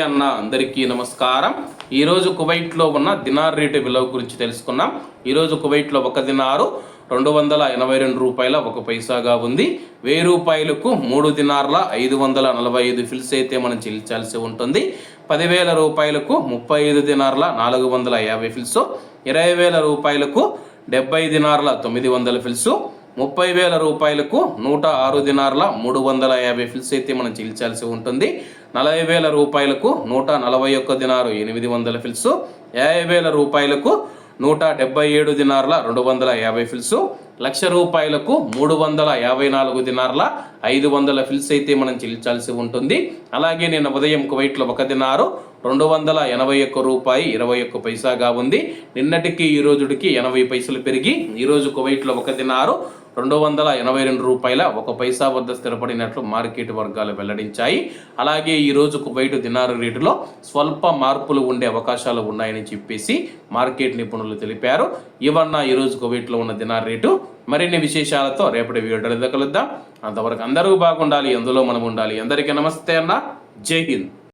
అన్న అందరికీ నమస్కారం. ఈరోజు కువైట్లో ఉన్న దినార్ రేటు విలువ గురించి తెలుసుకున్నాం. ఈరోజు కువైట్లో ఒక దినారు 282 రూపాయల 1 పైసాగా ఉంది. 1000 రూపాయలకు 3 దినార్ల 545 ఫిల్స్ అయితే మనం చెల్లించాల్సి ఉంటుంది. 10,000 రూపాయలకు 35 దినార్ల 450 ఫిల్స్, 20,000 రూపాయలకు 70 దినార్ల 900 ఫిల్స్, 30,000 రూపాయలకు 106 దినార్ల 350 ఫిల్స్ అయితే మనం చెల్లించాల్సి ఉంటుంది. 40,000 రూపాయలకు 141 దినారు 800 ఫిల్స్, 50,000 రూపాయలకు 177 దినార్ల 250 ఫిల్స్, 1,00,000 రూపాయలకు 354 దినార్ల 500 ఫిల్స్ అయితే మనం చెల్లించాల్సి ఉంటుంది. అలాగే నిన్న ఉదయం కువైట్లో ఒక దినారు 281 రూపాయి 21 పైసాగా ఉంది. నిన్నటికి ఈ రోజుకి 80 పైసలు పెరిగి ఈరోజు కువైట్లో ఒక దినారు 282 రూపాయల 1 పైసా వద్ద స్థిరపడినట్లు మార్కెట్ వర్గాలు వెల్లడించాయి. అలాగే ఈరోజు కువైట్ దినారు రేటులో స్వల్ప మార్పులు ఉండే అవకాశాలు ఉన్నాయని చెప్పేసి మార్కెట్ నిపుణులు తెలిపారు. ఇవన్న ఈరోజు కువైట్లో ఉన్న దినార్ రేటు. మరిన్ని విశేషాలతో రేపటి వీడియోలో కలుద్దాం. అంతవరకు అందరూ బాగుండాలి, అందులో మనం ఉండాలి. అందరికీ నమస్తే అన్న, జై హింద్.